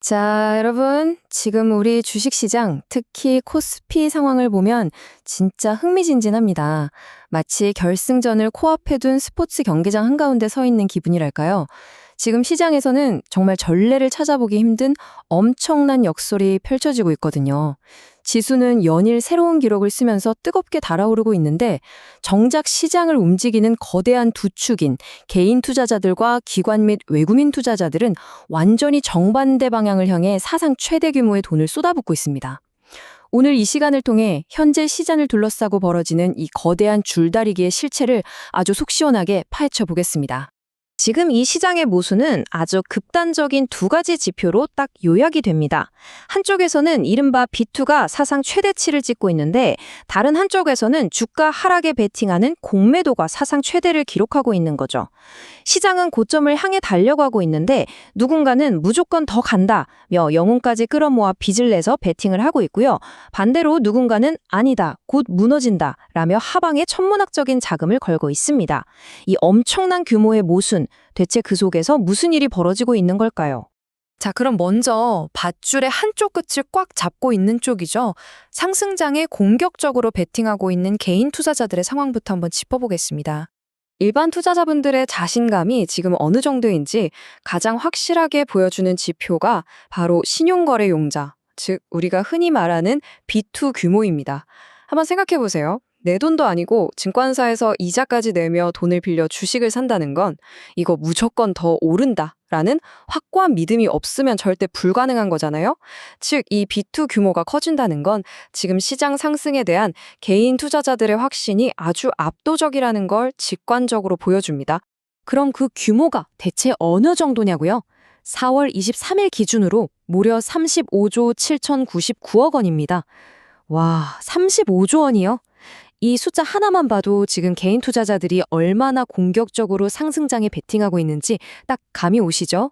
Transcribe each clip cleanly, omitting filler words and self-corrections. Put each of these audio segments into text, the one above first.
자, 여러분. 지금 우리 주식시장, 특히 코스피 상황을 보면 진짜 흥미진진합니다. 마치 결승전을 코앞에 둔 스포츠 경기장 한가운데 서 있는 기분이랄까요? 지금 시장에서는 정말 전례를 찾아보기 힘든 엄청난 역설이 펼쳐지고 있거든요. 지수는 연일 새로운 기록을 쓰면서 뜨겁게 달아오르고 있는데 정작 시장을 움직이는 거대한 두 축인 개인 투자자들과 기관 및 외국인 투자자들은 완전히 정반대 방향을 향해 사상 최대 규모의 돈을 쏟아붓고 있습니다. 오늘 이 시간을 통해 현재 시장을 둘러싸고 벌어지는 이 거대한 줄다리기의 실체를 아주 속 시원하게 파헤쳐 보겠습니다. 지금 이 시장의 모순은 아주 극단적인 두 가지 지표로 딱 요약이 됩니다. 한쪽에서는 이른바 B2가 사상 최대치를 찍고 있는데 다른 한쪽에서는 주가 하락에 베팅하는 공매도가 사상 최대를 기록하고 있는 거죠. 시장은 고점을 향해 달려가고 있는데 누군가는 무조건 더 간다며 영혼까지 끌어모아 빚을 내서 베팅을 하고 있고요. 반대로 누군가는 아니다, 곧 무너진다 라며 하방에 천문학적인 자금을 걸고 있습니다. 이 엄청난 규모의 모순, 대체 그 속에서 무슨 일이 벌어지고 있는 걸까요? 자, 그럼 먼저 밧줄의 한쪽 끝을 꽉 잡고 있는 쪽이죠. 상승장에 공격적으로 베팅하고 있는 개인 투자자들의 상황부터 한번 짚어보겠습니다. 일반 투자자분들의 자신감이 지금 어느 정도인지 가장 확실하게 보여주는 지표가 바로 신용거래 용자, 즉 우리가 흔히 말하는 B2 규모입니다. 한번 생각해 보세요. 내 돈도 아니고 증권사에서 이자까지 내며 돈을 빌려 주식을 산다는 건 이거 무조건 더 오른다라는 확고한 믿음이 없으면 절대 불가능한 거잖아요. 즉, 이 B2 규모가 커진다는 건 지금 시장 상승에 대한 개인 투자자들의 확신이 아주 압도적이라는 걸 직관적으로 보여줍니다. 그럼 그 규모가 대체 어느 정도냐고요? 4월 23일 기준으로 무려 35조 7,099억 원입니다. 와, 35조 원이요? 이 숫자 하나만 봐도 지금 개인 투자자들이 얼마나 공격적으로 상승장에 베팅하고 있는지 딱 감이 오시죠?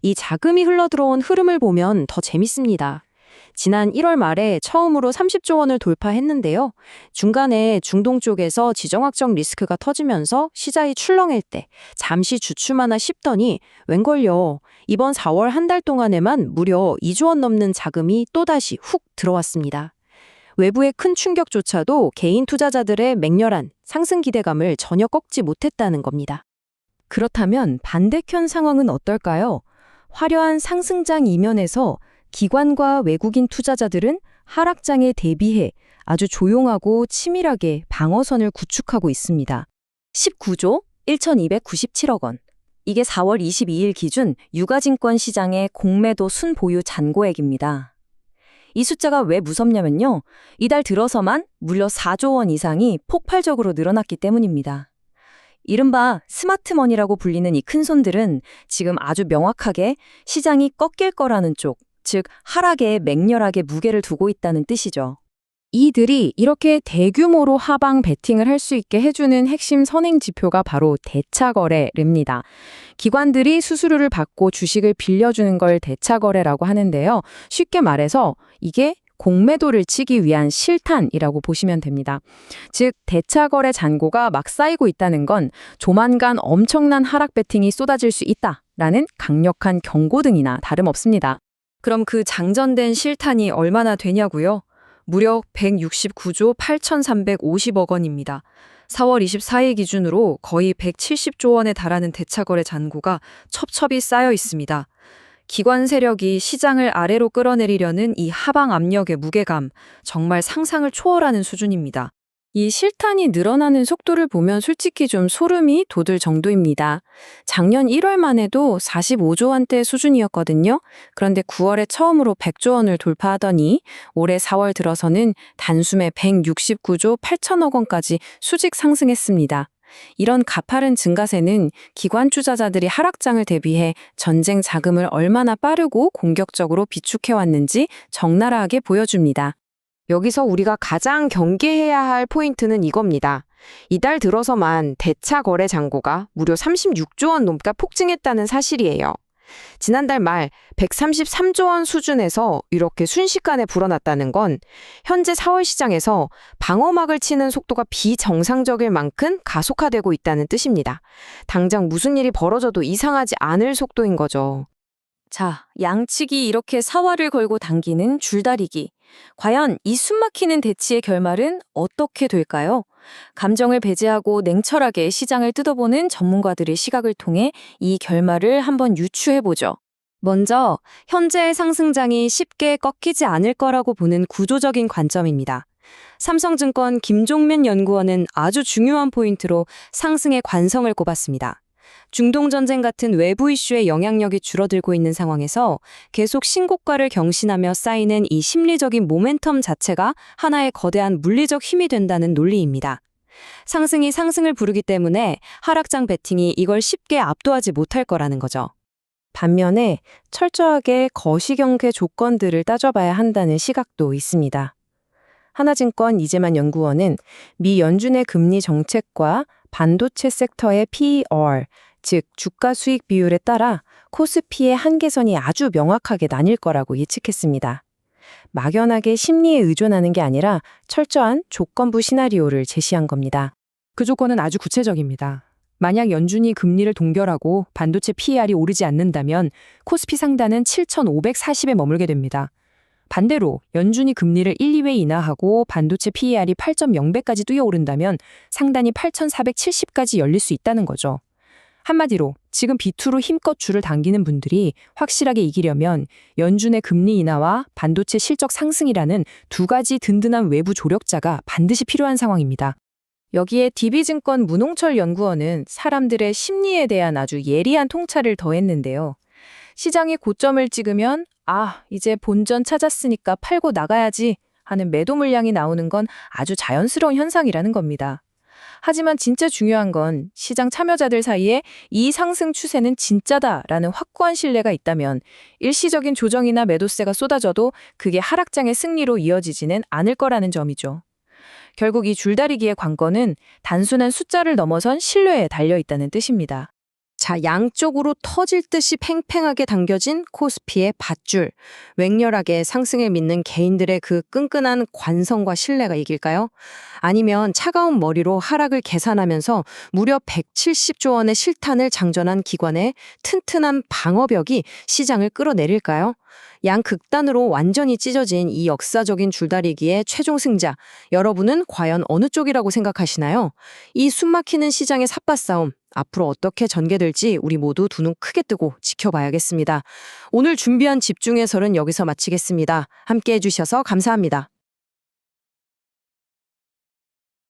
이 자금이 흘러들어온 흐름을 보면 더 재밌습니다. 지난 1월 말에 처음으로 30조 원을 돌파했는데요. 중간에 중동 쪽에서 지정학적 리스크가 터지면서 시장이 출렁일 때 잠시 주춤하나 싶더니 웬걸요. 이번 4월 한 달 동안에만 무려 2조 원 넘는 자금이 또다시 훅 들어왔습니다. 외부의 큰 충격조차도 개인 투자자들의 맹렬한 상승 기대감을 전혀 꺾지 못했다는 겁니다. 그렇다면 반대편 상황은 어떨까요? 화려한 상승장 이면에서 기관과 외국인 투자자들은 하락장에 대비해 아주 조용하고 치밀하게 방어선을 구축하고 있습니다. 19조 1,297억 원. 이게 4월 22일 기준 유가증권 시장의 공매도 순보유 잔고액입니다. 이 숫자가 왜 무섭냐면요. 이달 들어서만 무려 4조 원 이상이 폭발적으로 늘어났기 때문입니다. 이른바 스마트머니라고 불리는 이 큰손들은 지금 아주 명확하게 시장이 꺾일 거라는 쪽, 즉 하락에 맹렬하게 무게를 두고 있다는 뜻이죠. 이들이 이렇게 대규모로 하방 베팅을 할 수 있게 해주는 핵심 선행 지표가 바로 대차거래입니다. 기관들이 수수료를 받고 주식을 빌려주는 걸 대차거래라고 하는데요. 쉽게 말해서 이게 공매도를 치기 위한 실탄이라고 보시면 됩니다. 즉 대차거래 잔고가 막 쌓이고 있다는 건 조만간 엄청난 하락 베팅이 쏟아질 수 있다라는 강력한 경고등이나 다름없습니다. 그럼 그 장전된 실탄이 얼마나 되냐고요? 무려 169조 8,350억 원입니다. 4월 24일 기준으로 거의 170조 원에 달하는 대차거래 잔고가 첩첩이 쌓여 있습니다. 기관 세력이 시장을 아래로 끌어내리려는 이 하방 압력의 무게감, 정말 상상을 초월하는 수준입니다. 이 실탄이 늘어나는 속도를 보면 솔직히 좀 소름이 돋을 정도입니다. 작년 1월만 해도 45조 원대 수준이었거든요. 그런데 9월에 처음으로 100조 원을 돌파하더니 올해 4월 들어서는 단숨에 169조 8천억 원까지 수직 상승했습니다. 이런 가파른 증가세는 기관 투자자들이 하락장을 대비해 전쟁 자금을 얼마나 빠르고 공격적으로 비축해왔는지 적나라하게 보여줍니다. 여기서 우리가 가장 경계해야 할 포인트는 이겁니다. 이달 들어서만 대차 거래 잔고가 무려 36조 원 넘게 폭증했다는 사실이에요. 지난달 말 133조 원 수준에서 이렇게 순식간에 불어났다는 건 현재 4월 시장에서 방어막을 치는 속도가 비정상적일 만큼 가속화되고 있다는 뜻입니다. 당장 무슨 일이 벌어져도 이상하지 않을 속도인 거죠. 자, 양측이 이렇게 사활을 걸고 당기는 줄다리기. 과연 이 숨막히는 대치의 결말은 어떻게 될까요? 감정을 배제하고 냉철하게 시장을 뜯어보는 전문가들의 시각을 통해 이 결말을 한번 유추해보죠. 먼저, 현재의 상승장이 쉽게 꺾이지 않을 거라고 보는 구조적인 관점입니다. 삼성증권 김종면 연구원은 아주 중요한 포인트로 상승의 관성을 꼽았습니다. 중동전쟁 같은 외부 이슈의 영향력이 줄어들고 있는 상황에서 계속 신고가를 경신하며 쌓이는 이 심리적인 모멘텀 자체가 하나의 거대한 물리적 힘이 된다는 논리입니다. 상승이 상승을 부르기 때문에 하락장 베팅이 이걸 쉽게 압도하지 못할 거라는 거죠. 반면에 철저하게 거시경계 조건들을 따져봐야 한다는 시각도 있습니다. 하나증권 이재만 연구원은 미 연준의 금리 정책과 반도체 섹터의 PER, 즉 주가 수익 비율에 따라 코스피의 한계선이 아주 명확하게 나뉠 거라고 예측했습니다. 막연하게 심리에 의존하는 게 아니라 철저한 조건부 시나리오를 제시한 겁니다. 그 조건은 아주 구체적입니다. 만약 연준이 금리를 동결하고 반도체 PER이 오르지 않는다면 코스피 상단은 7,540에 머물게 됩니다. 반대로 연준이 금리를 1, 2회 인하하고 반도체 PER이 8.0배까지 뛰어오른다면 상단이 8,470까지 열릴 수 있다는 거죠. 한마디로 지금 비투로 힘껏 줄을 당기는 분들이 확실하게 이기려면 연준의 금리 인하와 반도체 실적 상승이라는 두 가지 든든한 외부 조력자가 반드시 필요한 상황입니다. 여기에 DB증권 문홍철 연구원은 사람들의 심리에 대한 아주 예리한 통찰을 더했는데요. 시장이 고점을 찍으면 이제 본전 찾았으니까 팔고 나가야지 하는 매도 물량이 나오는 건 아주 자연스러운 현상이라는 겁니다. 하지만 진짜 중요한 건 시장 참여자들 사이에 이 상승 추세는 진짜다라는 확고한 신뢰가 있다면 일시적인 조정이나 매도세가 쏟아져도 그게 하락장의 승리로 이어지지는 않을 거라는 점이죠. 결국 이 줄다리기의 관건은 단순한 숫자를 넘어선 신뢰에 달려있다는 뜻입니다. 자, 양쪽으로 터질 듯이 팽팽하게 당겨진 코스피의 밧줄. 맹렬하게 상승을 믿는 개인들의 그 끈끈한 관성과 신뢰가 이길까요? 아니면 차가운 머리로 하락을 계산하면서 무려 170조 원의 실탄을 장전한 기관의 튼튼한 방어벽이 시장을 끌어내릴까요? 양극단으로 완전히 찢어진 이 역사적인 줄다리기의 최종 승자, 여러분은 과연 어느 쪽이라고 생각하시나요? 이 숨막히는 시장의 삿바싸움, 앞으로 어떻게 전개될지 우리 모두 두 눈 크게 뜨고 지켜봐야겠습니다. 오늘 준비한 집중해설은 여기서 마치겠습니다. 함께 해주셔서 감사합니다.